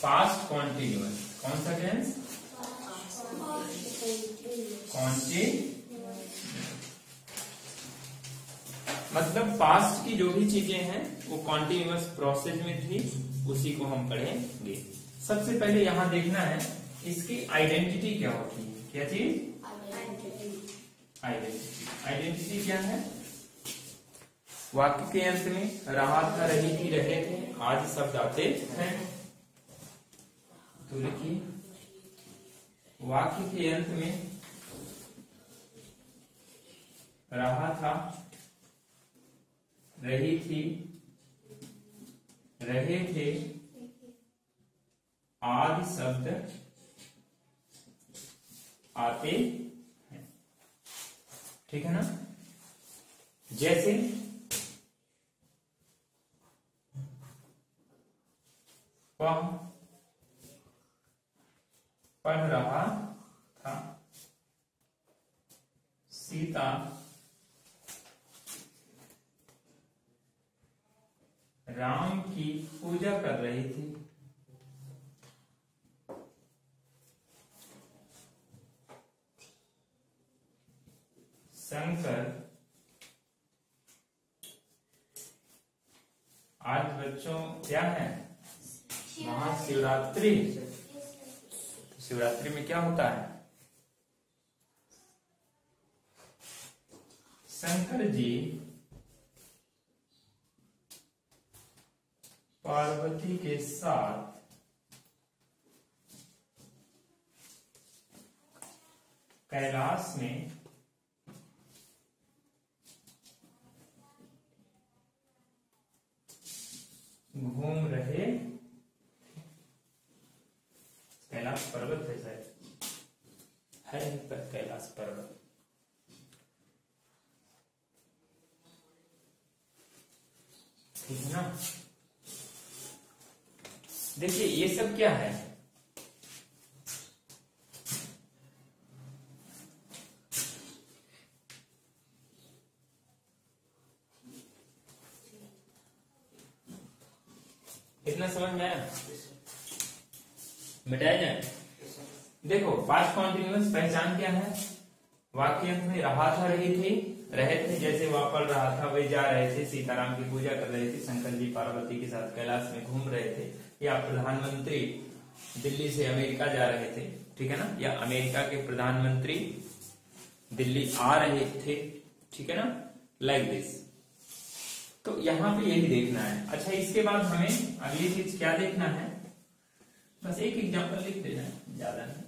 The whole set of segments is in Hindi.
Past continuous. कौन सा टेंस? कॉन्टिन्यूअस, मतलब पास्ट की जो भी चीजें हैं वो कॉन्टिन्यूअस प्रोसेस में थी, उसी को हम पढ़ेंगे। सबसे पहले यहां देखना है इसकी आइडेंटिटी क्या होती है। क्या चीज? आइडेंटिटी। आइडेंटिटी क्या है? वाक्य के अंत में रहा था, रही थी, रहे थे आदि शब्द आते हैं। तो लिखिए वाक्य के अंत में रहा था, रही थी, रहे थे आदि शब्द आते हैं। ठीक है ना? जैसे वह पढ़ रहा था, सीता राम की पूजा कर रही थी, शंकर आज बच्चों क्या है? महाशिवरात्रि। शिवरात्रि में क्या होता है? शंकर जी पार्वती के साथ कैलाश में घूम रहे। कैलाश पर्वत है शायद, है पर कैलाश पर्वत। ठीक है ना? देखिए ये सब क्या है? इतना समझ में आया? मिटाया जाए। देखो पास्ट कॉन्टिन्यूअस पहचान क्या है? वाक्य अंत में रहा था, रही थी, रहे थे। जैसे वह पढ़ रहा था, वे जा रहे थे, सीताराम की पूजा कर रहे थे, शंकर जी पार्वती के साथ कैलाश में घूम रहे थे, या प्रधानमंत्री दिल्ली से अमेरिका जा रहे थे। ठीक है ना? या अमेरिका के प्रधानमंत्री दिल्ली आ रहे थे। ठीक है ना? Like this. तो यहां पे यही देखना है। अच्छा इसके बाद हमें अगली चीज क्या देखना है? बस एक एग्जांपल लिख देना है, ज्यादा नहीं।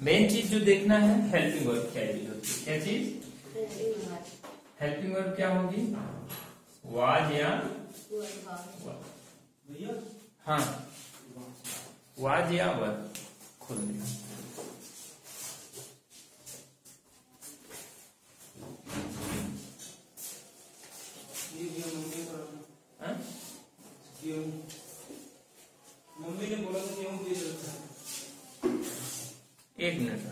मेन चीज जो देखना है हेल्पिंग वर्ब क्या होती है। क्या चीज? हेल्पिंग वर्ब क्या होगी? वाज या हाँ वाज या वर्ब। खोल देना। मम्मी ने बोला था क्यों दे रखा है। एक मिनट।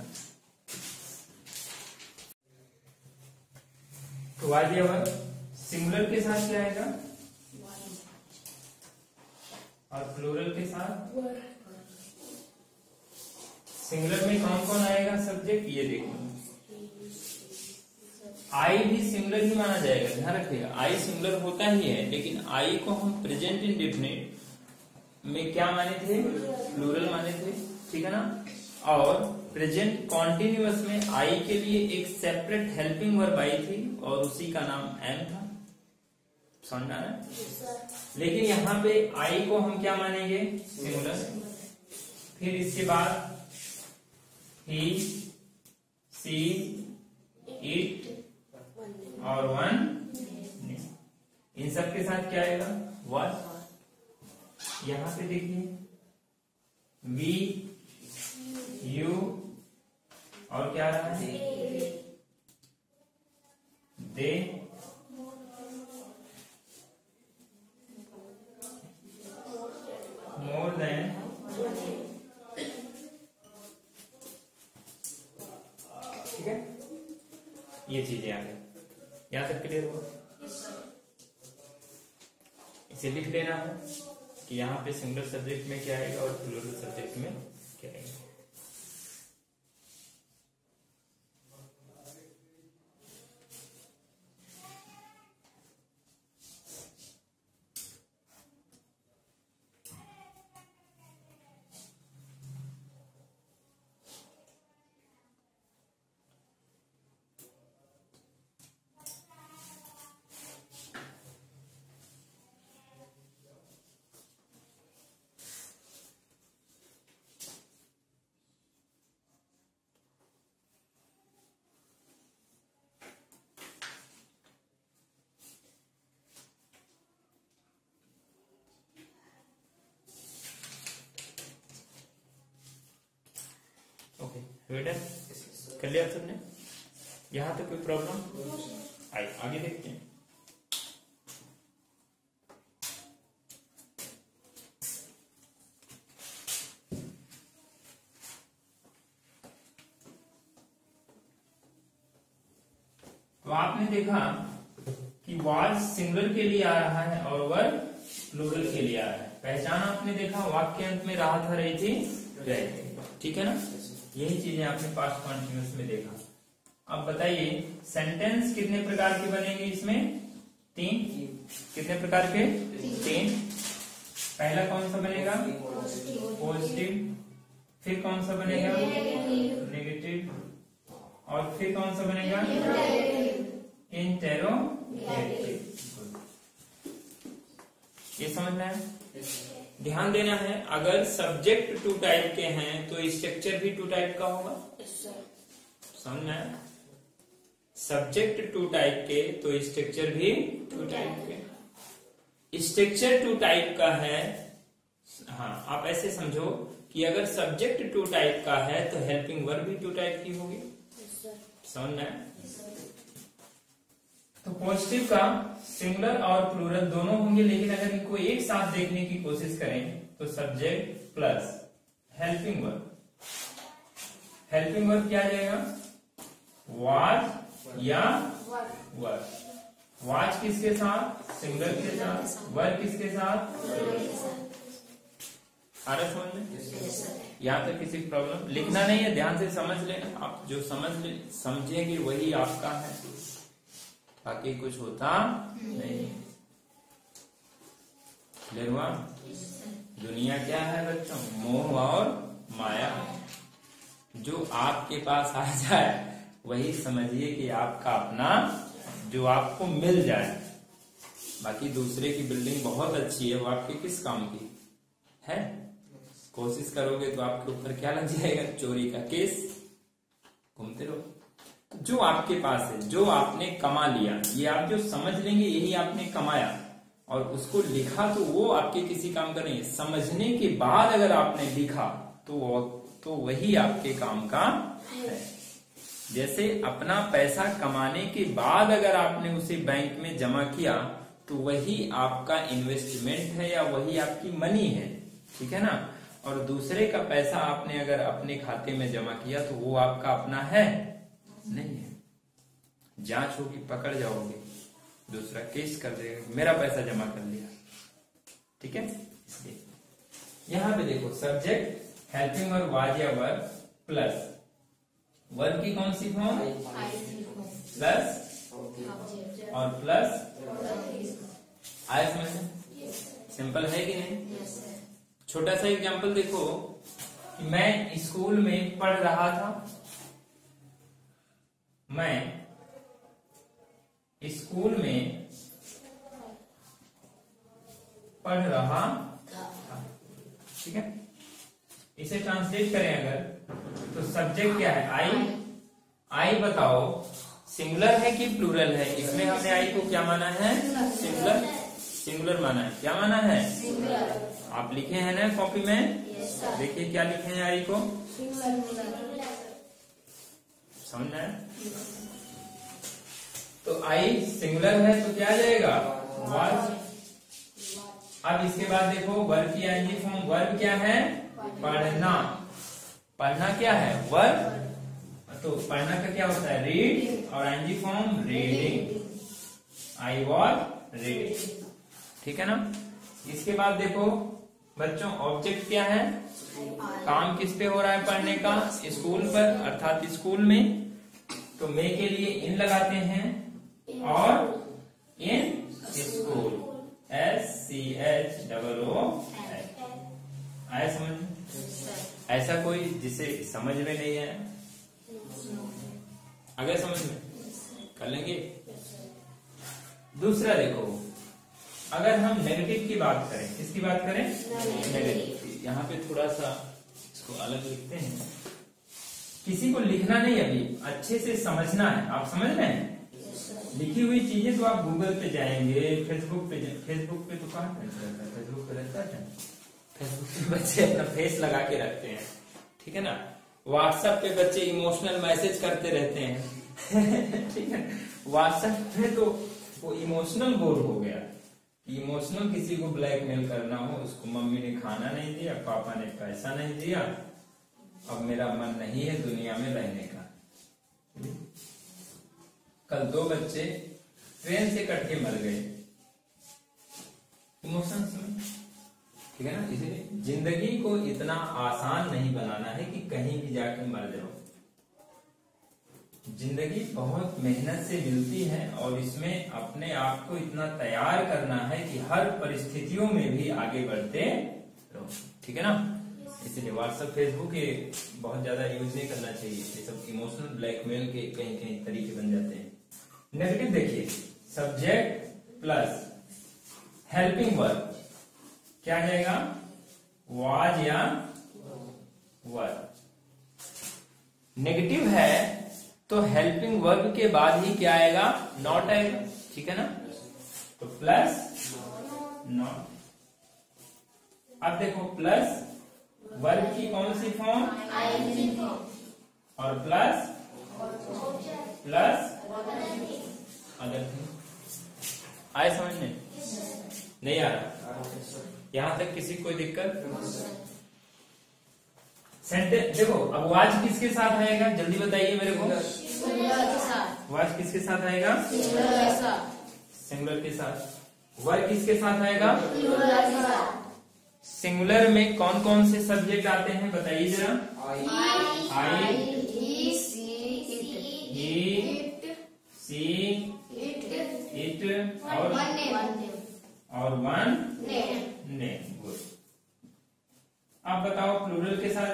तो वाज या वर्ब सिंगुलर के साथ क्या आएगा और प्लूरल के साथ? सिंगुलर में कौन कौन आएगा सब्जेक्ट? ये देखो आई भी सिंगुलर ही माना जाएगा। ध्यान रखिएगा आई सिंगुलर होता ही है, लेकिन आई को हम प्रेजेंट इंडेफिनिट में क्या माने थे? प्लूरल माने थे। ठीक है ना? और प्रेजेंट कॉन्टिन्यूअस में आई के लिए एक सेपरेट हेल्पिंग वर्ब आई थी और उसी का नाम एम था। समझ में आया? लेकिन यहाँ पे आई को हम क्या मानेंगे? सिंगुलर। फिर इसके बाद ही, सी, इट और वन, इन सब के साथ क्या आएगा? वाज। यहां पे देखिए वी, यू और क्या रहा है? दे, मोर देन, ठीक है? ये चीजें आ गई। यहां तक क्लियर हुआ? इसे लिख लेना है कि यहाँ पे सिंगुलर सब्जेक्ट में क्या आएगा और प्लूरल सब्जेक्ट में क्या आएगा। वेडन कर लिया सबने? यहाँ तक कोई प्रॉब्लम? आइए आगे देखते हैं। तो आपने देखा कि वाज सिंगुलर के लिए आ रहा है और वर प्लूरल के लिए आ रहा है। पहचान आपने देखा, वाक्य अंत में रहा था रही थी रहे थे, ठीक है ना? यही चीजें आपने पास्ट कॉन्टिन्यूअस में देखा। अब बताइए सेंटेंस कितने प्रकार के बनेंगे इसमें? 3। कितने प्रकार के? 3। पहला कौन सा बनेगा? पॉजिटिव। फिर कौन सा बनेगा? नेगेटिव। और फिर कौन सा बनेगा? इंटेरोगेटिव। ये समझना है, ध्यान देना है। अगर सब्जेक्ट 2 टाइप के हैं तो स्ट्रक्चर भी 2 टाइप का होगा। समझना है, सब्जेक्ट 2 टाइप के तो स्ट्रक्चर भी 2 टाइप के। स्ट्रक्चर 2 टाइप का है, हाँ आप ऐसे समझो कि अगर सब्जेक्ट 2 टाइप का है तो हेल्पिंग वर्ब भी 2 टाइप की होगी। समझना है, तो पॉजिटिव का सिंगुलर और प्लूरल दोनों होंगे, लेकिन अगर इनको एक साथ देखने की कोशिश करें तो subject plus helping verb. Helping verb क्या आ जाएगा? वाज या वर। वाज किसके साथ? सिंगुलर के साथ। वर किसके साथ? आ रहा समझ में? यहाँ तक किसी प्रॉब्लम? लिखना नहीं है, ध्यान से समझ लेना। आप जो समझेंगे वही आपका है, बाकी कुछ होता नहीं। क्लियर हुआ? दुनिया क्या है बच्चों? मोह और माया। जो आपके पास आ जाए वही समझिए कि आपका अपना, जो आपको मिल जाए। बाकी दूसरे की बिल्डिंग बहुत अच्छी है, वो आपके किस काम की है? कोशिश करोगे तो आपके ऊपर क्या लग जाएगा? चोरी का केस। घूमते रहो। जो आपके पास है, जो आपने कमा लिया, ये आप जो समझ लेंगे यही आपने कमाया, और उसको लिखा तो वो आपके किसी काम का नहीं है। समझने के बाद अगर आपने लिखा तो वही आपके काम का है। जैसे अपना पैसा कमाने के बाद अगर आपने उसे बैंक में जमा किया तो वही आपका इन्वेस्टमेंट है या वही आपकी मनी है, ठीक है ना? और दूसरे का पैसा आपने अगर अपने खाते में जमा किया तो वो आपका अपना है नहीं है। जांच होगी, पकड़ जाओगे, दूसरा केस कर देगा, मेरा पैसा जमा कर लिया, ठीक है? इसलिए यहां पे देखो सब्जेक्ट हेल्पिंग और वाज या वर्ब प्लस वर्ब की कौन सी फॉर्म? प्लस और प्लस। आया समझ में? सिंपल है कि नहीं? छोटा सा एग्जांपल देखो कि मैं स्कूल में पढ़ रहा था। मैं स्कूल में पढ़ रहा था, ठीक है? इसे ट्रांसलेट करें अगर तो सब्जेक्ट क्या है? आई। आई बताओ सिंगुलर है कि प्लूरल है? इसमें हमने आई को क्या माना है? सिंगुलर। सिंगुलर माना है। क्या माना है? सिंगुलर। आप लिखे हैं ना कॉपी में? देखिए क्या लिखे हैं आई को? समझना है? तो आई सिंगुलर है तो क्या आ जाएगा? वाज। अब इसके बाद देखो वर्ब की आएंगी फॉर्म। वर्ब क्या है? पढ़ना। पढ़ना क्या है? वर्ब। तो पढ़ना का क्या होता है? रीड। और आएंगी form reading. I was reading, ठीक है ना? इसके बाद देखो बच्चों, ऑब्जेक्ट क्या है, काम किस पे हो रहा है पढ़ने का, स्कूल पर, अर्थात स्कूल में। तो मे के लिए इन लगाते हैं और इन स्कूल, SCHOO। आया समझ? ऐसा कोई जिसे समझ में नहीं है, अगर समझ में कर लेंगे। दूसरा देखो, अगर हम नेगेटिव की बात करें, किसकी बात करें, नेगेटिव की। यहाँ पे थोड़ा सा इसको अलग लिखते हैं। किसी को लिखना नहीं, अभी अच्छे से समझना है। आप समझ रहे हैं? लिखी हुई चीजें तो आप गूगल पे जाएंगे, फेसबुक पे तो कहाँ रहता है, फेसबुक पे रहता है, फेसबुक पे बच्चे अपना फेस लगा के रखते हैं, ठीक है ना। व्हाट्सएप पे बच्चे इमोशनल मैसेज करते रहते हैं ठीक है। व्हाट्सएप पे तो वो इमोशनल बोल हो गया, इमोशनल किसी को ब्लैकमेल करना हो, उसको मम्मी ने खाना नहीं दिया, पापा ने पैसा नहीं दिया, अब मेरा मन नहीं है दुनिया में रहने का। कल 2 बच्चे ट्रेन से कट के मर गए, इमोशंस में, ठीक है ना। इसलिए जिंदगी को इतना आसान नहीं बनाना है कि कहीं भी जाकर मर जाओ। जिंदगी बहुत मेहनत से मिलती है और इसमें अपने आप को इतना तैयार करना है कि हर परिस्थितियों में भी आगे बढ़ते रहो, ठीक है ना। इसलिए व्हाट्सएप फेसबुक के बहुत ज्यादा यूज नहीं करना चाहिए, ये सब इमोशनल ब्लैकमेल के कहीं कहीं तरीके बन जाते हैं। नेगेटिव देखिए, सब्जेक्ट प्लस हेल्पिंग वर्ब, क्या आ जाएगा, वाज या वर। नेगेटिव है तो हेल्पिंग वर्ब के बाद ही क्या आएगा, नॉट आएगा, ठीक है ना। तो प्लस नॉट। अब देखो प्लस वर्ब की कौन सी फॉर्म, और प्लस अदर थिंग। आए समझ में? नहीं आ रहा? यहां तक किसी कोई दिक्कत? सेंटेंस देखो, अब वाज किसके साथ आएगा, जल्दी बताइए मेरे को। वाज किसके साथ आएगा, सिंगुलर के साथ। वर किसके साथ आएगा, सिंगुलर में कौन कौन से सब्जेक्ट आते हैं बताइए जरा। आई, ही, सी, इट और वन ने। गुड। आप बताओ प्लूरल के साथ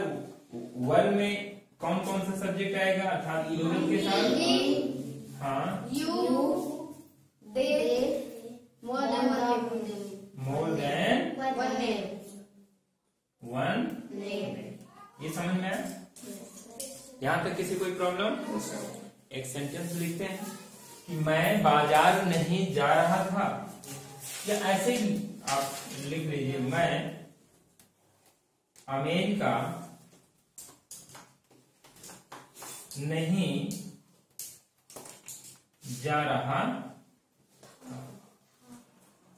वर में कौन कौन सा सब्जेक्ट आएगा, अर्थात प्लूरल के साथ। हाँ, you, they, more than one. ये समझ में आया? यहाँ तक किसी कोई प्रॉब्लम? एक सेंटेंस लिखते हैं कि मैं बाजार नहीं जा रहा था, या ऐसे ही आप लिख लीजिए, मैं अमेरिका नहीं जा रहा।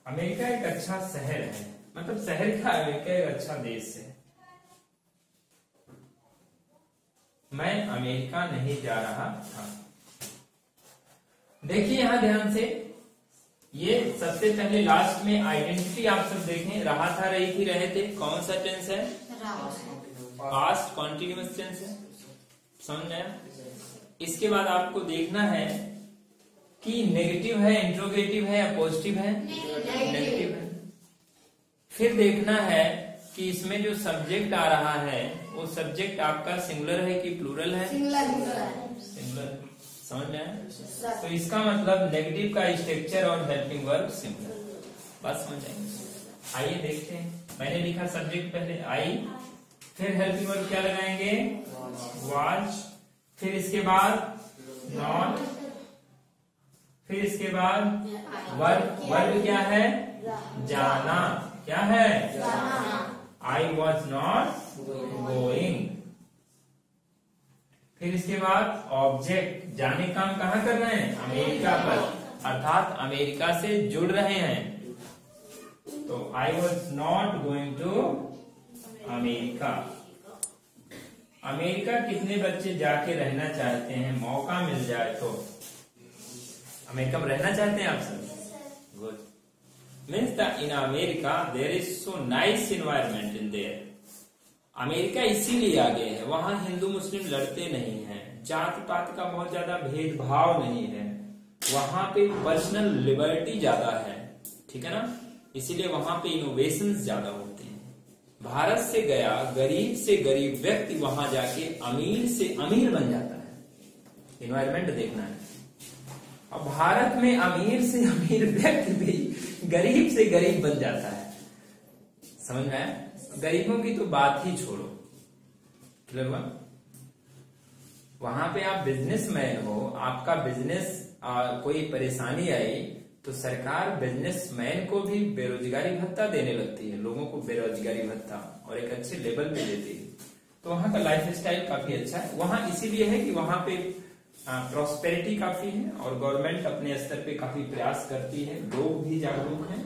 अमेरिका एक अच्छा शहर है, मतलब शहर का अमेरिका एक अच्छा देश है। मैं अमेरिका नहीं जा रहा था। देखिए यहां ध्यान से, ये सबसे पहले लास्ट में आइडेंटिटी आप सब देखें, रहा था, रही थी, रहे थे, कौन सा टेंस है, पास्ट कॉन्टिन्यूअस टेंस है, समझ में आया। इसके बाद आपको देखना है कि नेगेटिव है, इंट्रोगेटिव है या पॉजिटिव है, नेगेटिव है। फिर देखना है कि इसमें जो सब्जेक्ट आ रहा है वो सब्जेक्ट आपका सिंगुलर है कि प्लूरल है, सिंगुलर। समझ में आया? तो इसका मतलब नेगेटिव का स्ट्रक्चर और हेल्पिंग वर्ब सिंगुलर, बस समझ आएंगे। आइए देखते हैं, मैंने लिखा सब्जेक्ट पहले आई, फिर हेल्पिंग वर्ब क्या लगाएंगे, वाज, फिर इसके बाद नॉट, फिर इसके बाद वर्ब क्या है, जाना, क्या है, आई वॉज नॉट गोइंग। फिर इसके बाद ऑब्जेक्ट, जाने का हम कहाँ कर रहे हैं, अमेरिका पर, अर्थात अमेरिका से जुड़ रहे हैं। तो I was not going to America. America कितने बच्चे जाके रहना चाहते हैं, मौका मिल जाए तो। अमेरिका में रहना चाहते हैं आप सब? Good. Means the in America there is so nice environment in there. America इसीलिए आगे है, वहां हिंदू मुस्लिम लड़ते नहीं हैं, जात पात का बहुत ज्यादा भेदभाव नहीं है, वहां पे पर्सनल लिबर्टी ज्यादा है, ठीक है ना, इसीलिए वहां पे इनोवेशन ज्यादा होते हैं। भारत से गया गरीब से गरीब व्यक्ति वहां जाके अमीर से अमीर बन जाता है। इन्वायरमेंट देखना है। और भारत में अमीर से अमीर व्यक्ति भी गरीब से गरीब बन जाता है। समझ में आया? गरीबों की तो बात ही छोड़ो, क्लियर हुआ? वहां पे आप बिजनेसमैन हो, आपका बिजनेस कोई परेशानी आई तो सरकार बिजनेसमैन को भी बेरोजगारी भत्ता देने लगती है, लोगों को बेरोजगारी भत्ता, और एक अच्छे लेवल पे देती है। तो वहां का लाइफ स्टाइल काफी अच्छा है। वहां इसीलिए है कि वहां पे प्रॉस्पेरिटी काफी है और गवर्नमेंट अपने स्तर पे काफी प्रयास करती है, लोग भी जागरूक हैं,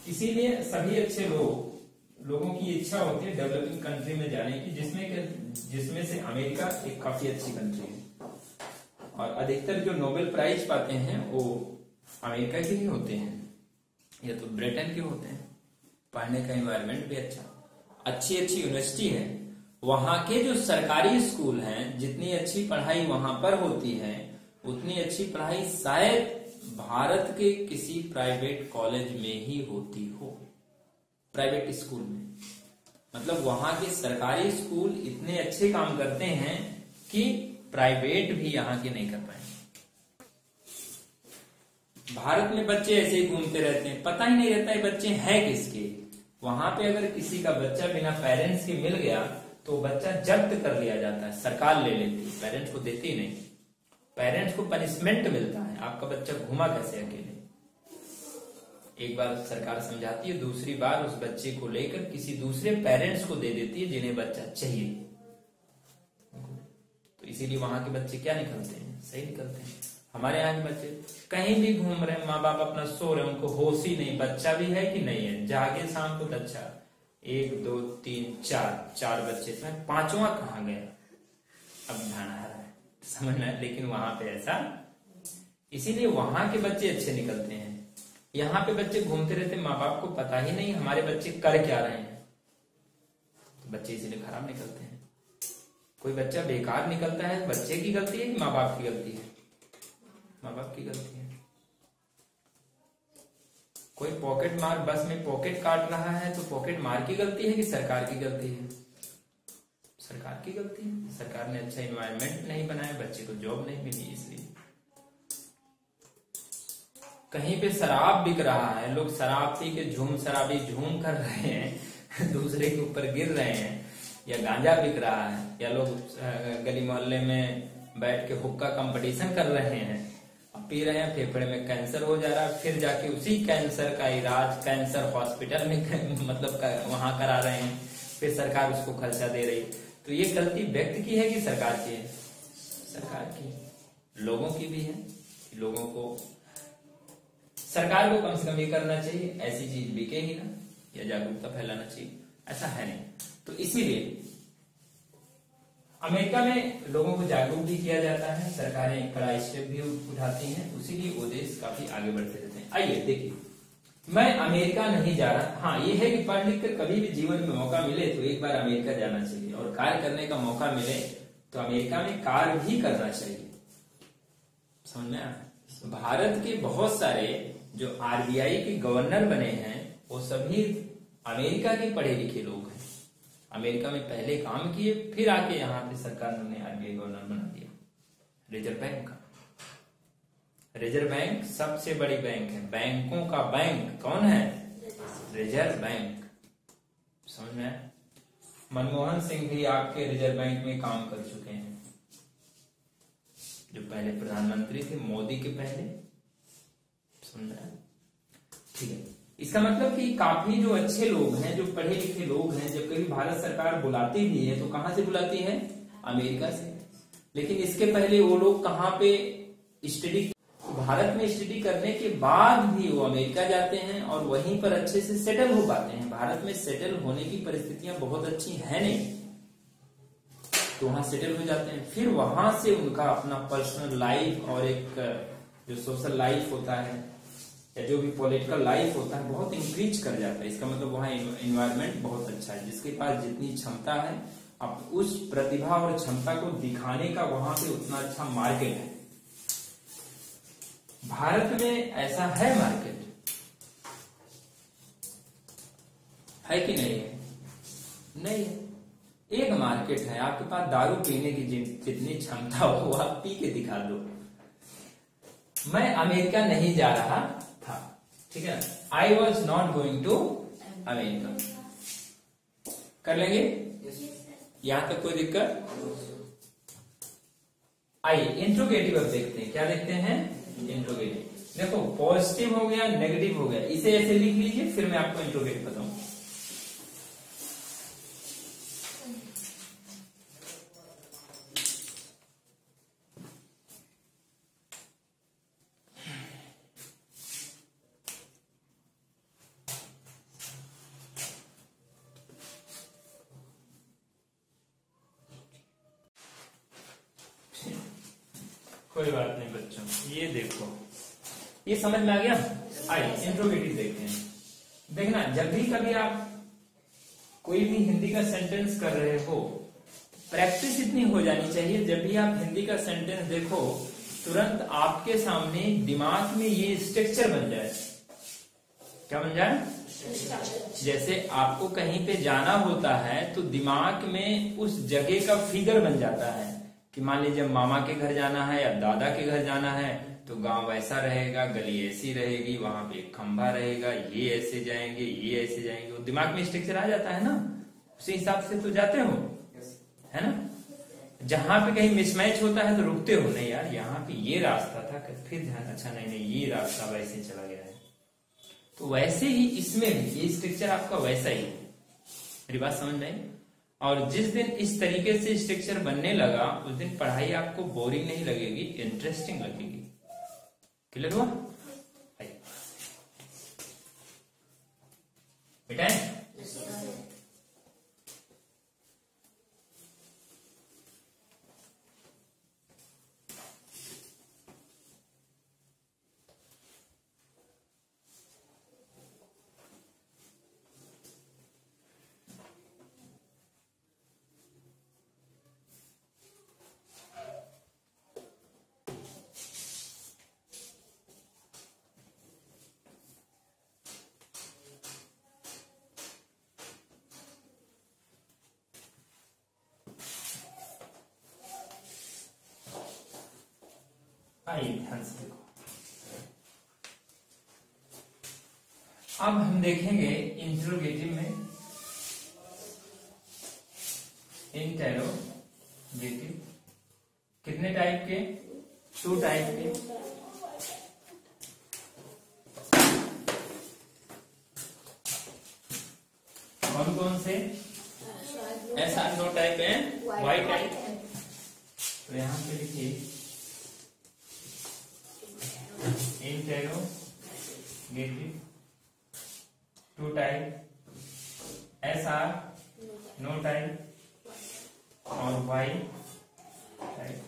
इसीलिए सभी अच्छे लोगों की इच्छा होती है डेवलपिंग कंट्री में जाने की, जिसमें से अमेरिका एक काफी अच्छी कंट्री है। और अधिकतर जो नोबेल प्राइज पाते हैं वो अमेरिका के ही होते हैं या तो ब्रिटेन के होते हैं। पढ़ने का एनवायरनमेंट भी अच्छा, अच्छी अच्छी यूनिवर्सिटी है, वहां के जो सरकारी स्कूल हैं, जितनी अच्छी पढ़ाई वहां पर होती है उतनी अच्छी पढ़ाई शायद भारत के किसी प्राइवेट कॉलेज में ही होती हो, प्राइवेट स्कूल में। मतलब वहां के सरकारी स्कूल इतने अच्छे काम करते हैं कि प्राइवेट भी यहाँ के नहीं कर पाए। भारत में बच्चे ऐसे ही घूमते रहते हैं, पता ही नहीं रहता है बच्चे हैं किसके। वहां पे अगर किसी का बच्चा बिना पेरेंट्स के मिल गया तो बच्चा जब्त कर लिया जाता है, सरकार ले लेती है, पेरेंट्स को देती ही नहीं। पेरेंट्स को पनिशमेंट मिलता है, आपका बच्चा घूमा कैसे अकेले। एक बार सरकार समझाती है, दूसरी बार उस बच्चे को लेकर किसी दूसरे पेरेंट्स को दे देती है जिन्हें बच्चा चाहिए। तो इसीलिए वहां के बच्चे क्या निकलते हैं, सही निकलते हैं। हमारे यहाँ के बच्चे कहीं भी घूम रहे हैं, माँ बाप अपना सो रहे हैं, उनको होश ही नहीं बच्चा भी है कि नहीं है। जागे शाम को, अच्छा 1 2 3 4 बच्चे, पांचवा कहाँ गया, अब ध्यान आ रहा है, समझ में। लेकिन वहां पे ऐसा, इसीलिए वहां के बच्चे अच्छे निकलते हैं। यहाँ पे बच्चे घूमते रहते, माँ बाप को पता ही नहीं हमारे बच्चे कर क्या रहे हैं, तो बच्चे इसीलिए खराब निकलते हैं। कोई बच्चा बेकार निकलता है, बच्चे की गलती है कि माँ बाप की गलती है? माँ बाप की गलती है। कोई पॉकेट मार, बस में पॉकेट काट रहा है तो पॉकेट मार की गलती है कि सरकार की गलती है? सरकार की गलती है। सरकार ने अच्छा एनवायरनमेंट नहीं बनाया, बच्चे को जॉब नहीं मिली, इसलिए। कहीं पे शराब बिक रहा है, लोग शराब पी के शराबी झूम कर रहे हैं, दूसरे के ऊपर गिर रहे हैं, या गांजा बिक रहा है, या लोग गली मोहल्ले में बैठ के हुक्का कंपटीशन कर रहे हैं, पी रहे हैं, फेफड़े में कैंसर हो जा रहा है, फिर जाके उसी कैंसर का इलाज कैंसर हॉस्पिटल में मतलब वहां करा रहे हैं, फिर सरकार उसको खर्चा दे रही। तो ये गलती व्यक्ति की है कि सरकार की है? सरकार की, लोगों की भी है। लोगों को, सरकार को कम से कम ये करना चाहिए, ऐसी चीज बिके ही ना, या जागरूकता फैलाना चाहिए, ऐसा है नहीं। तो इसीलिए अमेरिका में लोगों को जागरूक भी किया जाता है, सरकारें कड़ा स्टेप भी उठाती हैं, उसीलिए वो देश काफी आगे बढ़ते रहते हैं। आइए देखिए, मैं अमेरिका नहीं जा रहा, हाँ ये है कि पढ़ लिख कर कभी भी जीवन में मौका मिले तो एक बार अमेरिका जाना चाहिए, और कार्य करने का मौका मिले तो अमेरिका में कार्य भी करना चाहिए। समझ में आया? भारत के बहुत सारे जो आरबीआई के गवर्नर बने हैं वो सभी अमेरिका के पढ़े लिखे लोग हैं। अमेरिका में पहले काम किए, फिर आके यहाँ पे सरकार ने उन्हें आरबीआई गवर्नर बना दिया। रिजर्व बैंक का, रिजर्व बैंक सबसे बड़ी बैंक है, बैंकों का बैंक कौन है? Reserve bank. समझ में? मनमोहन सिंह भी आपके रिजर्व बैंक में काम कर चुके हैं, जो पहले प्रधानमंत्री थे, मोदी के पहले। समझ में? ठीक है, इसका मतलब कि काफी जो अच्छे लोग हैं, जो पढ़े लिखे लोग हैं, जब कभी भारत सरकार बुलाती भी है तो कहां से बुलाती है? अमेरिका से। लेकिन इसके पहले वो लोग कहां पे स्टडी, भारत में स्टडी करने के बाद भी वो अमेरिका जाते हैं और वहीं पर अच्छे से सेटल हो पाते हैं। भारत में सेटल होने की परिस्थितियां बहुत अच्छी है नहीं, तो वहां सेटल हो जाते हैं, फिर वहां से उनका अपना पर्सनल लाइफ और एक जो सोशल लाइफ होता है या जो भी पॉलिटिकल लाइफ होता है बहुत इंक्रीज कर जाता है। इसका मतलब वहाँ इन्वायरमेंट बहुत अच्छा है। जिसके पास जितनी क्षमता है अब उस प्रतिभा और क्षमता को दिखाने का वहां पे उतना अच्छा मार्केट है। भारत में ऐसा है मार्केट है कि नहीं है? नहीं है। एक मार्केट है, आपके पास दारू पीने की जितनी क्षमता हो वो आप पी के दिखा दो। मैं अमेरिका नहीं जा रहा था, ठीक है, I was not going to America. कर लेंगे यहां तक, कोई दिक्कत? आइए इंट्रोगेटिव अब देखते हैं। क्या देखते हैं? इंट्रोगेटिव। देखो पॉजिटिव हो गया, नेगेटिव हो गया, इसे ऐसे लिख लीजिए, फिर मैं आपको इंट्रोगेटिव बताऊं। कोई बात नहीं बच्चों, ये देखो, ये समझ में आ गया। आइए इंट्रोगेटिव देखते हैं। देखना, जब भी कभी आप कोई भी हिंदी का सेंटेंस कर रहे हो, प्रैक्टिस इतनी हो जानी चाहिए, जब भी आप हिंदी का सेंटेंस देखो तुरंत आपके सामने दिमाग में ये स्ट्रक्चर बन जाए। क्या बन जाए? जैसे आपको कहीं पे जाना होता है तो दिमाग में उस जगह का फिगर बन जाता है कि मान लीजिए मामा के घर जाना है या दादा के घर जाना है तो गांव ऐसा रहेगा, गली ऐसी रहेगी, वहां पे एक खंभा रहेगा, ये ऐसे जाएंगे, ये ऐसे जाएंगे, वो दिमाग में स्ट्रक्चर आ जाता है ना, उसी हिसाब से तो जाते हो, है ना। जहां पे कहीं मिसमैच होता है तो रुकते हो, नहीं यार यहाँ पे ये रास्ता था, फिर ध्यान, अच्छा नहीं ये रास्ता वैसे चला गया है। तो वैसे ही इसमें भी ये स्ट्रक्चर आपका वैसा ही है। मेरी बात समझ में आई? और जिस दिन इस तरीके से स्ट्रक्चर बनने लगा उस दिन पढ़ाई आपको बोरिंग नहीं लगेगी, इंटरेस्टिंग लगेगी। क्लियर हुआ? बेटा आइए ध्यान से देखो। अब हम देखेंगे इंट्रोगेटिव में इंटेरोगेटिव कितने टाइप के? 2 टाइप के। कौन कौन से? ऐसा 2 टाइप है, वाई टाइप। तो यहां पे लिखिए interrogative 2 type, SR no type और Y type.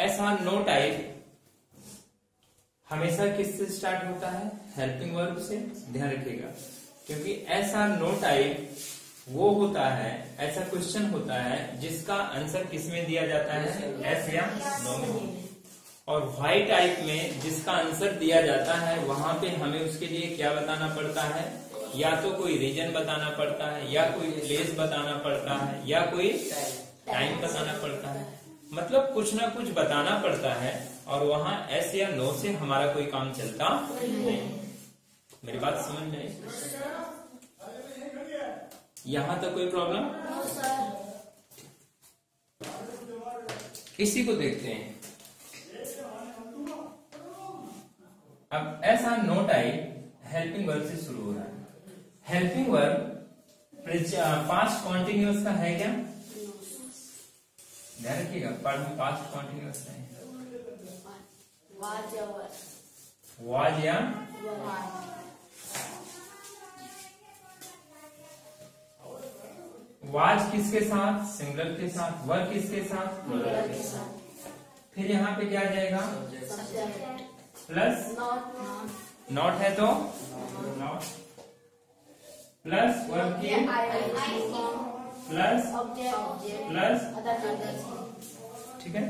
SR no type हमेशा किससे स्टार्ट होता है? हेल्पिंग वर्ब से। ध्यान रखिएगा, क्योंकि SR नो टाइप वो होता है, ऐसा क्वेश्चन होता है जिसका आंसर किसमें दिया जाता है? एस या नो में। और वाई टाइप में जिसका आंसर दिया जाता है वहां पे हमें उसके लिए क्या बताना पड़ता है? या तो कोई रीजन बताना पड़ता है, या कोई प्लेस बताना पड़ता है, या कोई टाइम बताना पड़ता है। मतलब कुछ ना कुछ बताना पड़ता है और वहां एस या नो से हमारा कोई काम चलता नहीं। मेरी बात समझ में आई? यहां तक कोई प्रॉब्लम? इसी को देखते हैं। अब ऐसा नो टाइप हेल्पिंग वर्ब से शुरू हो रहा है। हेल्पिंग वर्ब पास्ट कॉन्टिन्यूअस का है क्या? ध्यान रखिएगा, पास्ट कॉन्टिन्यूअस है। वाज या वाज किसके साथ? सिंगुलर के साथ। वर किसके साथ? प्लूरल के साथ। फिर यहाँ पे क्या आ जाएगा? प्लस नॉट नॉट है तो नॉट प्लस वर्ब की प्लस प्लस, ठीक है।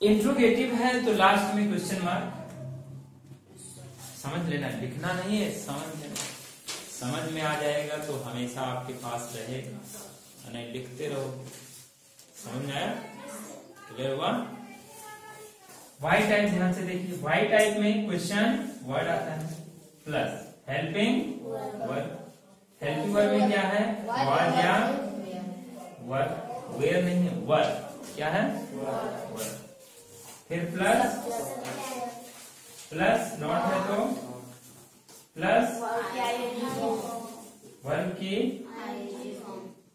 इंट्रोगेटिव है तो लास्ट में क्वेश्चन मार्क। समझ लेना, लिखना नहीं है, समझ लेना। समझ में आ जाएगा तो हमेशा आपके पास रहेगा, नहीं लिखते रहो। समझ में आया? क्लियर हुआ? वाई टाइप ध्यान से देखिए। वाई टाइप में क्वेश्चन वर्ड आता है plus helping verb. Helping verb में क्या है? वाज या वर्ब। वेयर नहीं है, वर्ब। क्या है? वर्ब। फिर प्लस प्लस नॉट है तो प्लस वर्ब की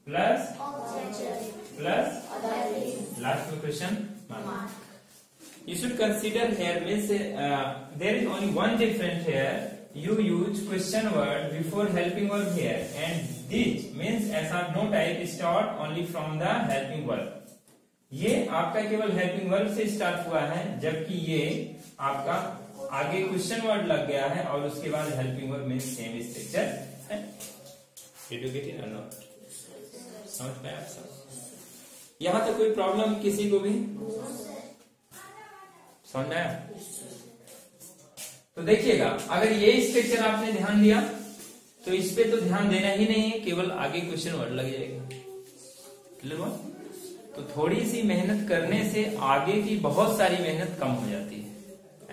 प्लस प्लस लास्ट में question mark. You should consider here means there is only one difference here. You use question word before helping verb here, and this means ऐसा no type start only from the helping verb. ये आपका केवल हेल्पिंग वर्ब से स्टार्ट हुआ है, जबकि ये आपका आगे क्वेश्चन वर्ड लग गया है और उसके बाद helping verb means same structure है। Did you get it or not? समझ पाए आप सब? यहाँ तक कोई प्रॉब्लम किसी को भी समझ में आया? तो देखिएगा, अगर ये स्ट्रक्चर आपने ध्यान दिया तो इस पे तो ध्यान देना ही नहीं है, केवल आगे क्वेश्चन वर्ड लग जाएगा। क्लियर हुआ? तो थोड़ी सी मेहनत करने से आगे की बहुत सारी मेहनत कम हो जाती है।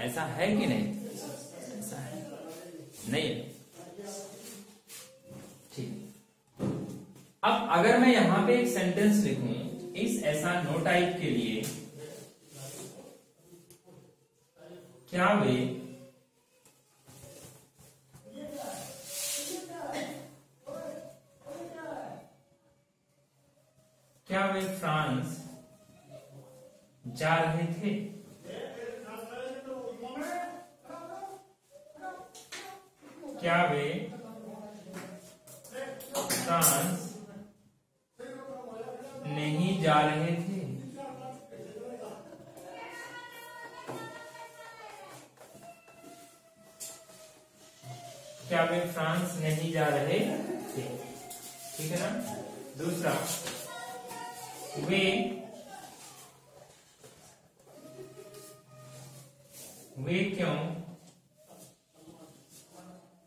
ऐसा है कि नहीं? ऐसा है नहीं है? ठीक। अब अगर मैं यहां पे एक सेंटेंस लिखूं, इस ऐसा नो टाइप के लिए क्या वे फ्रांस जा रहे थे? क्या वे फ्रांस नहीं जा रहे थे? क्या वे फ्रांस नहीं जा रहे थे? ठीक है ना। दूसरा, वे क्यों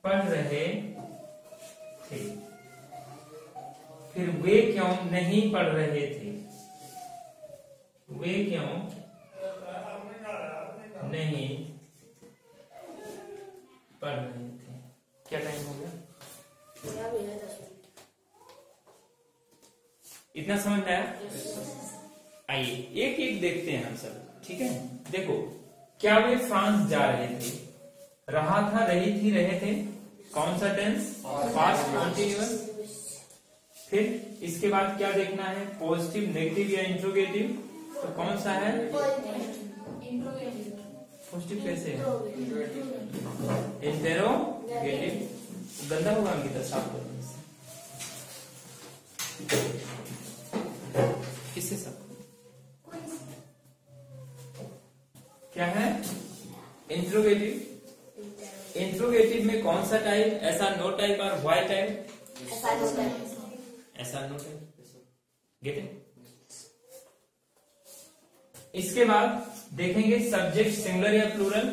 पढ़ रहे थे? फिर वे क्यों नहीं पढ़ रहे थे? वे क्यों नहीं पढ़ रहे थे? क्या टाइम हो गया? इतना समझ में आया? आइए एक एक देखते हैं हम सब, ठीक है। देखो, क्या वे फ्रांस जा रहे थे? रहा था, रही थी, रहे थे। कौन सा टेंस? Past continuous. फिर इसके बाद क्या देखना है? पॉजिटिव, नेगेटिव या इंट्रोगेटिव? तो कौन सा है? पॉजिटिव कैसे है? इंटेरोगेटिव। गंदा होगा अंकिता, साफ कर। किससे सब क्या है? इंट्रोगेटिव। इंट्रोगेटिव में कौन सा टाइप? ऐसा नो टाइप और वाई टाइप? ऐसा नो टाइप। Get it? इसके बाद देखेंगे सब्जेक्ट सिंगुलर या प्लूरल?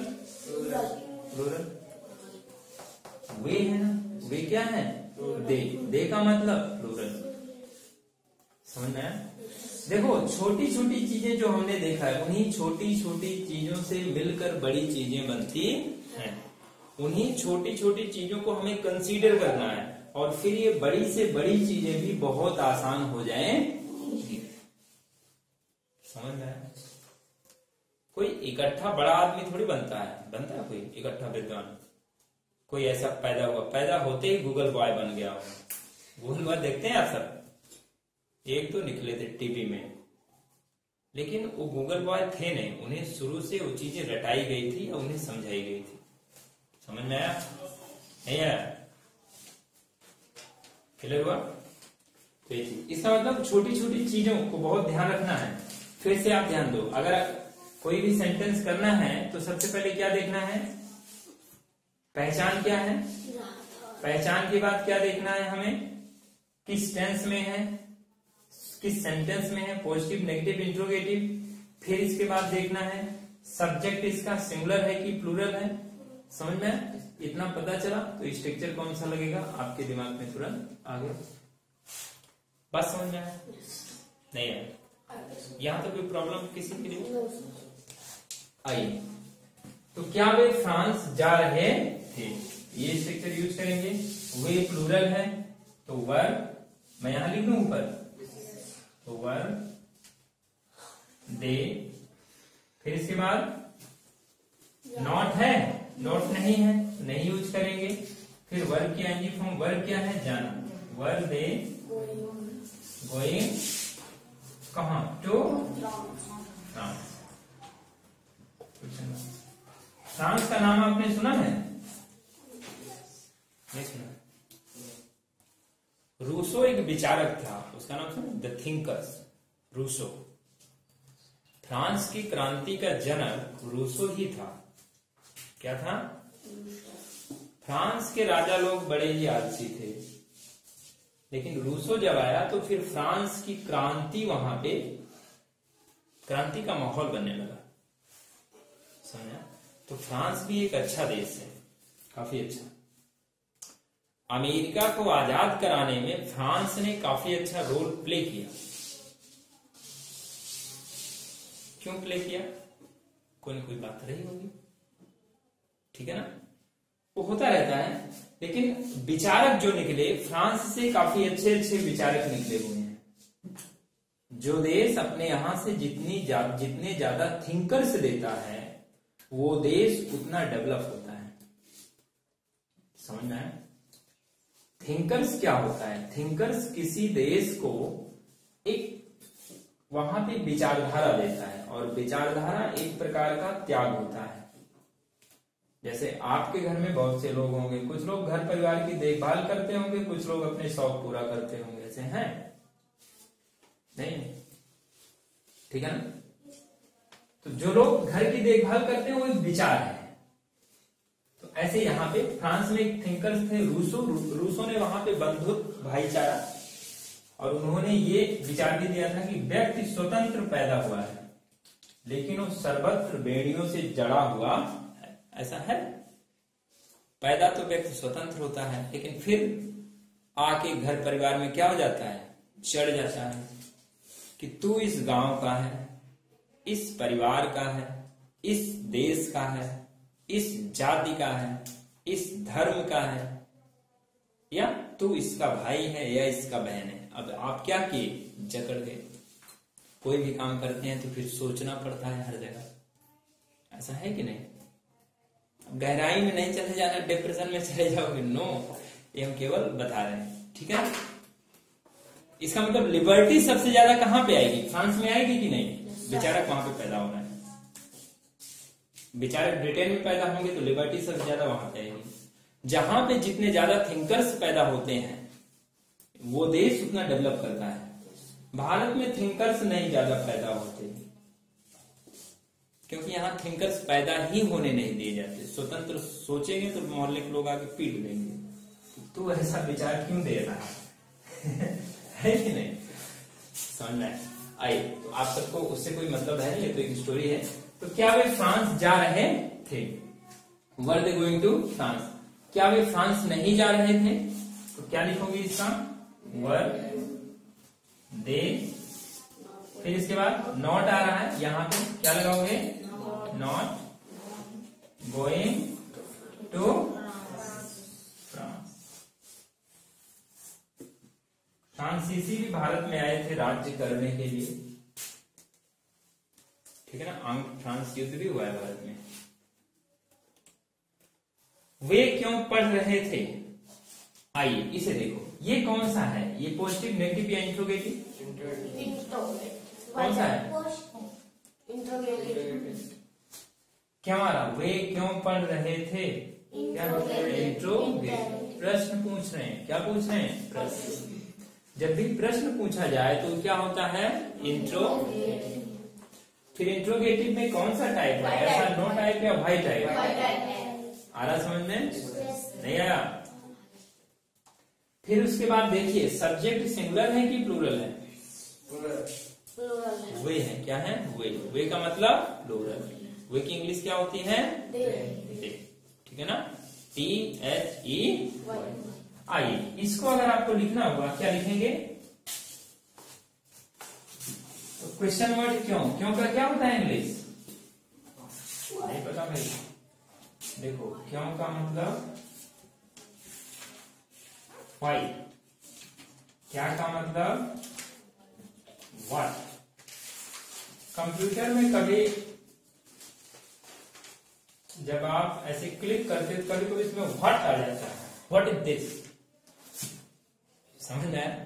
प्लूरल। वे है ना, वे क्या है? दे का मतलब प्लूरल। समझ में आया? देखो, छोटी छोटी चीजें जो हमने देखा है, उन्हीं छोटी छोटी चीजों से मिलकर बड़ी चीजें बनती हैं। उन्हीं छोटी छोटी चीजों को हमें कंसीडर करना है, और फिर ये बड़ी से बड़ी चीजें भी बहुत आसान हो जाएंगी। समझ में आया? कोई इकट्ठा बड़ा आदमी थोड़ी बनता है कोई इकट्ठा विद्वान। कोई ऐसा पैदा होते ही गूगल बॉय बन गया हो। गूगल बॉय देखते हैं आप सब? एक तो निकले थे टीवी में, लेकिन वो गूगल बॉय थे नहीं, उन्हें शुरू से वो चीजें रटाई गई थी और उन्हें समझाई गई थी। समझ में आया? नहीं आया? क्लियर हुआ? तो इसका मतलब छोटी छोटी चीजों को बहुत ध्यान रखना है। फिर से आप ध्यान दो, अगर कोई भी सेंटेंस करना है तो सबसे पहले क्या देखना है, पहचान क्या है, पहचान के बाद क्या देखना है हमें, किस टेंस में है, किस सेंटेंस में है, पॉजिटिव नेगेटिव इंट्रोगेटिव। फिर इसके बाद देखना है सब्जेक्ट इसका सिंगुलर है कि प्लूरल है। समझ में इतना पता चला तो स्ट्रक्चर कौन सा लगेगा आपके दिमाग में तुरंत आगे। बात समझ में आया नहीं है? यहां तो कोई प्रॉब्लम किसी के लिए? आइए, तो क्या वे फ्रांस जा रहे थे, ये स्ट्रक्चर यूज करेंगे। वे प्लूरल है तो वर, मैं यहां लिख लूं ऊपर, तो वर दे। फिर इसके बाद नॉट है, नॉट नहीं है, नहीं यूज करेंगे। फिर वर्ब की आएंगी फॉर्म, वर्ब क्या है, जाना, वर दे गोइंग कहां, टू फ्रांस। फ्रांस का नाम आपने सुना है? नहीं सुना? रूसो एक विचारक था, उसका नाम सुना, द थिंकर्स, रूसो। फ्रांस की क्रांति का जनक रूसो ही था। क्या था? फ्रांस के राजा लोग बड़े ही आलसी थे, लेकिन रूसो जब आया तो फिर फ्रांस की क्रांति, वहां पे क्रांति का माहौल बनने लगा। समझा? तो फ्रांस भी एक अच्छा देश है, काफी अच्छा। अमेरिका को आजाद कराने में फ्रांस ने काफी अच्छा रोल प्ले किया। क्यों प्ले किया? कोई ना कोई बात रही होगी, ठीक है ना? वो होता रहता है, लेकिन विचारक जो निकले फ्रांस से, काफी अच्छे अच्छे विचारक निकले हुए हैं। जो देश अपने यहां से जितने ज्यादा थिंकर्स देता है, वो देश उतना डेवलप होता है। समझ में आया? थिंकर्स क्या होता है? थिंकर्स किसी देश को एक वहां पे विचारधारा देता है, और विचारधारा एक प्रकार का त्याग होता है। जैसे आपके घर में बहुत से लोग होंगे, कुछ लोग घर परिवार की देखभाल करते होंगे, कुछ लोग अपने शौक पूरा करते होंगे, ऐसे हैं नहीं? ठीक है ना? तो जो लोग घर की देखभाल करते हैं वो एक विचार है। तो ऐसे यहाँ पे फ्रांस में एक थिंकर्स थे रूसो ने वहां पे बंधुत्व, भाईचारा, और उन्होंने ये विचार भी दिया था कि व्यक्ति स्वतंत्र पैदा हुआ है, लेकिन वो सर्वत्र बेड़ियों से जड़ा हुआ है। ऐसा है? पैदा तो व्यक्ति स्वतंत्र होता है, लेकिन फिर आके घर परिवार में क्या हो जाता है, चढ़ जाता है कि तू इस गांव का है, इस परिवार का है, इस देश का है, इस जाति का है, इस धर्म का है, या तू इसका भाई है या इसका बहन है। अब आप क्या किए, जकड़ गए। कोई भी काम करते हैं तो फिर सोचना पड़ता है हर जगह, ऐसा है कि नहीं? गहराई में नहीं चले जाना, डिप्रेशन में चले जाओगे, नो, ये हम केवल बता रहे हैं, ठीक है? इसका मतलब लिबर्टी सबसे ज्यादा कहां पे आएगी? फ्रांस में आएगी कि नहीं? विचारक वहां पे पैदा हो रहा है। विचारक ब्रिटेन में पैदा होंगे तो लिबर्टी सबसे ज्यादा वहां पे आएगी। जहां पे जितने ज्यादा थिंकर्स पैदा होते हैं, वो देश उतना डेवलप करता है। भारत में थिंकर्स नहीं ज्यादा पैदा होते, क्योंकि यहाँ थिंकर्स पैदा ही होने नहीं दिए जाते। स्वतंत्र सोचेंगे तो मोहल्ले के लोग आके पीट देंगे, तो ऐसा विचार क्यों दे रहा है कि नहीं? समझ में आइए, तो आप सबको उससे कोई मतलब है? ये तो एक स्टोरी है। तो क्या वे फ्रांस जा रहे थे? वर दे गोइंग टू फ्रांस। क्या वे फ्रांस नहीं जा रहे थे? तो क्या लिखोगे इसका? वर दे, फिर इसके बाद नॉट आ रहा है, यहां पे क्या लगाओगे? Not going to France. फ्रांसीसी भी भारत में आए थे राज्य करने के लिए, ठीक है ना? फ्रांस युद्ध भी हुआ है भारत में। वे क्यों पढ़ रहे थे? आइए इसे देखो, ये कौन सा है? ये पॉजिटिव, नेगेटिव या इंट्रोगेटिव? कौन सा है? क्या हमारा? वे क्यों पढ़ रहे थे? क्या इंट्रोगेटिव, प्रश्न पूछ रहे हैं। क्या पूछ रहे हैं? प्रश्न। जब भी प्रश्न पूछा जाए तो क्या होता है? इंट्रोगेटिव। फिर इंट्रोगेटिव में कौन सा टाइप है, ऐसा नो टाइप या वाई टाइप? आ रहा समझ में? नहीं आया? फिर उसके बाद देखिए सब्जेक्ट सिंगुलर है कि प्लूरल है? वे है, क्या है? वे का मतलब प्लूरल। वे की इंग्लिश क्या होती है? दे। ठीक है ना? THE। आइए इसको अगर आपको लिखना होगा क्या लिखेंगे? तो क्वेश्चन वर्ड क्यों, क्यों का क्या होता है इंग्लिश? नहीं पता भाई? देखो क्यों का मतलब व्हाई, क्या का मतलब व्हाट। कंप्यूटर में कभी जब आप ऐसे क्लिक करते तो कभी कभी इसमें व्हाट आ जाता है, व्हाट इज दिस, समझ में आया?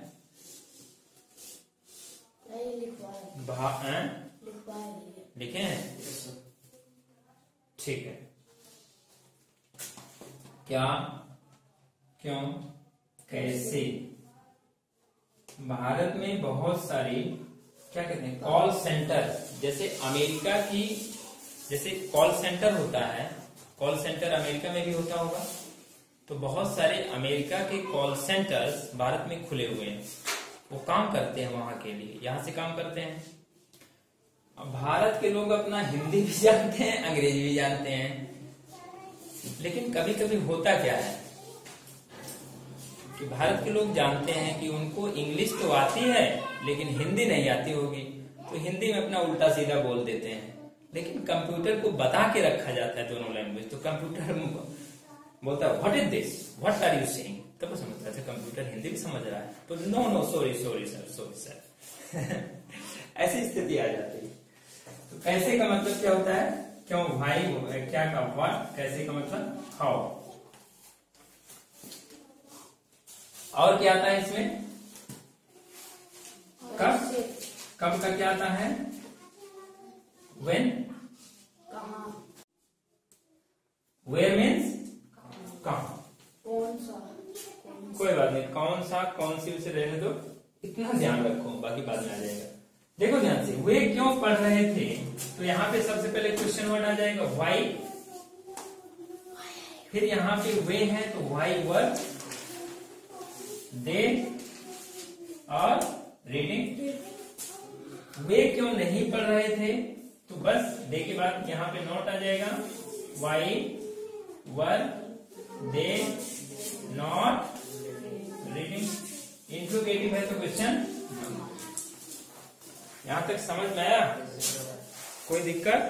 लिखे हैं? ठीक है। क्या, क्यों, कैसे। भारत में बहुत सारी क्या कहते हैं कॉल सेंटर, जैसे अमेरिका की जैसे कॉल सेंटर होता है, कॉल सेंटर अमेरिका में भी होता होगा, तो बहुत सारे अमेरिका के कॉल सेंटर्स भारत में खुले हुए हैं। वो काम करते हैं वहां के लिए, यहां से काम करते हैं। अब भारत के लोग अपना हिंदी भी जानते हैं, अंग्रेजी भी जानते हैं, लेकिन कभी कभी होता क्या है कि भारत के लोग जानते हैं कि उनको इंग्लिश तो आती है लेकिन हिंदी नहीं आती होगी, तो हिंदी में अपना उल्टा सीधा बोल देते हैं। लेकिन कंप्यूटर को बता के रखा जाता है दोनों लैंग्वेज, तो कंप्यूटर बोलता है what is this, what are you saying, तब समझता है कंप्यूटर हिंदी भी समझ रहा है, तो नो सॉरी सर ऐसी स्थिति आ जाती है। तो कैसे का मतलब क्या होता है? क्यों, भाई, क्या का व्हाट, कैसे का मतलब हाउ। और क्या आता है इसमें? कब, कब का क्या आता है? व्हेन। वेयर मीन्स कहाँ। कोई बात नहीं, कौन सा, कौन सी उसे रहने दो, इतना ध्यान रखो, बाकी बाद में आ जाएगा। देखो ध्यान से, वे क्यों पढ़ रहे थे, तो यहाँ पे सबसे पहले क्वेश्चन वर्ड आ जाएगा व्हाई, फिर यहाँ पे वे है तो व्हाई वर दे और रीडिंग। वे क्यों नहीं पढ़ रहे थे, तो बस दे के बाद यहाँ पे नोट आ जाएगा, why were they not reading. Interrogative है तो क्वेश्चन। यहां तक समझ में आया? कोई दिक्कत?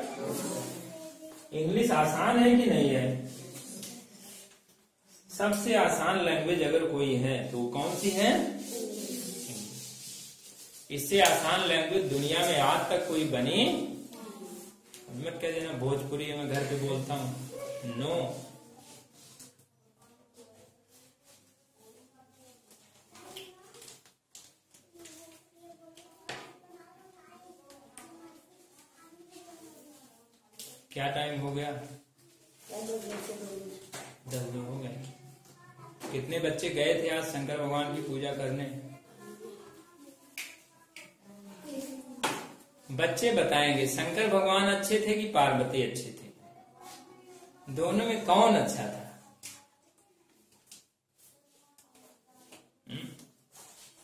इंग्लिश आसान है कि नहीं है? सबसे आसान लैंग्वेज अगर कोई है तो कौन सी है? इससे आसान लैंग्वेज दुनिया में आज तक कोई बनी मत कह देना भोजपुरी मैं घर पे बोलता हूं, नो। क्या टाइम हो गया? 10 दिन हो गए। कितने बच्चे गए थे आज शंकर भगवान की पूजा करने? बच्चे बताएंगे शंकर भगवान अच्छे थे कि पार्वती अच्छे थे, दोनों में कौन अच्छा था?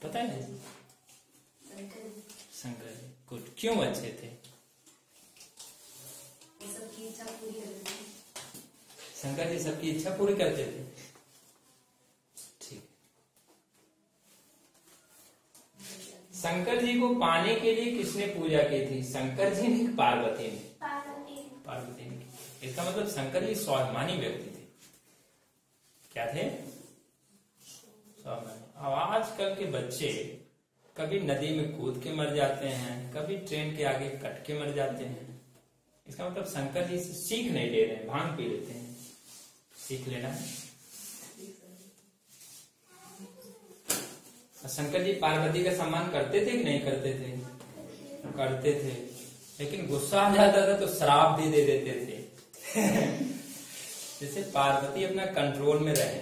पता है? शंकर जी। गुड। क्यों अच्छे थे? शंकर जी सबकी इच्छा पूरी करते थे। ठीक। शंकर जी को पाने के लिए किसने पूजा की थी? शंकर जी ने, पार्वती ने? पार्वती ने। इसका मतलब शंकर जी स्वाभिमानी व्यक्ति थे। क्या थे? स्वाभिमानी। अब आजकल के बच्चे कभी नदी में कूद के मर जाते हैं, कभी ट्रेन के आगे कट के मर जाते हैं। इसका मतलब शंकर जी से सीख नहीं ले रहे हैं, भांग पी लेते हैं। सीख लेना है। शंकर जी पार्वती का सम्मान करते थे कि नहीं करते थे? करते थे, लेकिन गुस्सा आ जाता था तो श्राप भी दे देते थे। जैसे पार्वती अपना कंट्रोल में रहे।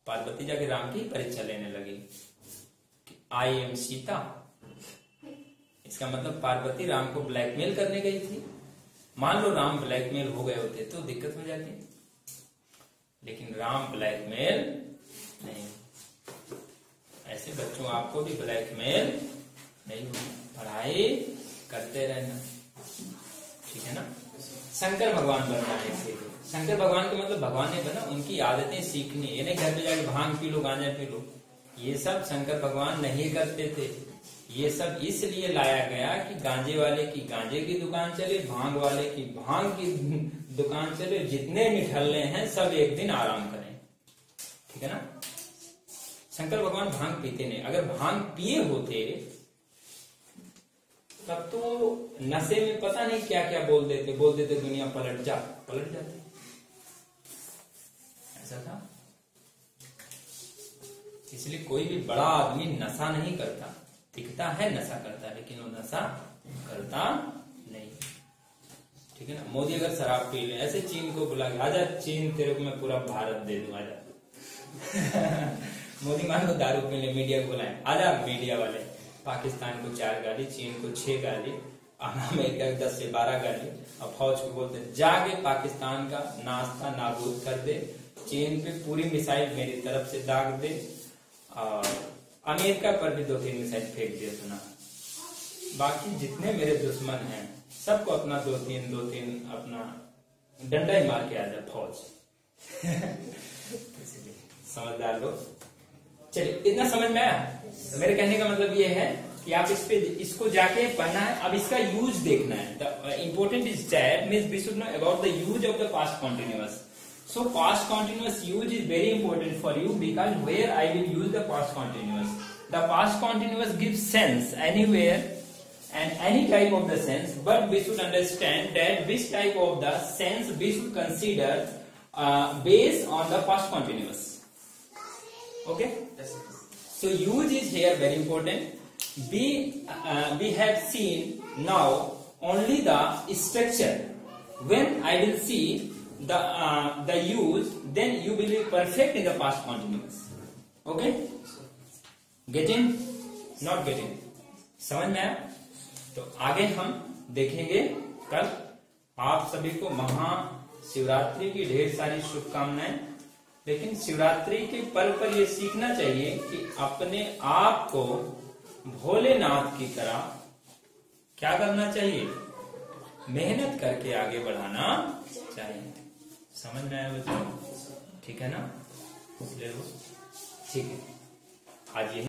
पार्वती जाके राम की परीक्षा लेने लगी कि आई एम सीता, इसका मतलब पार्वती राम को ब्लैकमेल करने गई थी। मान लो राम ब्लैकमेल हो गए होते तो दिक्कत हो जाती, लेकिन राम ब्लैकमेल नहीं। ऐसे बच्चों आपको भी ब्लैकमेल नहीं होना, पढ़ाई करते रहना, ठीक है ना। शंकर भगवान बनना है इसीलिए। शंकर भगवान का मतलब भगवान ने बना, उनकी आदतें सीखनी, ये नहीं घर पे जाके भांग पी लो, गांजा पी लो, ये सब शंकर भगवान नहीं करते थे। ये सब इसलिए लाया गया कि गांजे वाले की गांजे की दुकान चले, भांग वाले की भांग की दुकान चले, जितने निठल्ले हैं सब एक दिन आराम करें, ठीक है ना। शंकर भगवान भांग पीते नहीं, अगर भांग पिए होते तब तो नशे में पता नहीं क्या क्या बोल देते दुनिया पलट जाती, ऐसा था। इसलिए कोई भी बड़ा आदमी नशा नहीं करता, दिखता है नशा करता, लेकिन वो नशा करता नहीं, ठीक है ना। मोदी अगर शराब पी ले, ऐसे चीन को बुला के, आजा चीन तेरे को मैं पूरा भारत दे दूं, आजा मोदी मान को दारू पी ले, मीडिया को बुलाए, आजा मीडिया वाले, पाकिस्तान को 4 गाली, चीन को 6 गाली, अमेरिका को 10 से 12 गाली, और फौज को बोलते जाके पाकिस्तान का नाश्ता नाबूद कर दे, चीन पे पूरी मिसाइल मेरी तरफ से दाग दे, और अमेरिका पर भी 2-3 मिसाइल फेंक दिया सुना। बाकी जितने मेरे दुश्मन हैं सबको अपना 2-3 अपना डंडा ही मार के आ जाए फौज। समझदार लोग, चलिए इतना समझ में आया। तो मेरे कहने का मतलब ये है कि आप इसको जाके पढ़ना है, अब इसका यूज देखना है। The important is that means we should know about the use of the past continuous. So past continuous use is very important for you because where I will use the past continuous. The past continuous gives sense anywhere and any type of the sense, but we should understand that which type of the sense we should consider based on the past continuous. Okay? So use is here very important. We have seen now only the structure. When I will see the use, then you will be perfect in the past continuous. Okay? Getting? Not getting? समझ में आया? तो आगे हम देखेंगे कल। आप सभी को महाशिवरात्रि की ढेर सारी शुभकामनाएं। लेकिन शिवरात्रि के पर्व पर यह सीखना चाहिए कि अपने आप को भोलेनाथ की तरह क्या करना चाहिए, मेहनत करके आगे बढ़ाना चाहिए। समझ में आया बच्चों? ठीक है ना? ठीक है, आज यही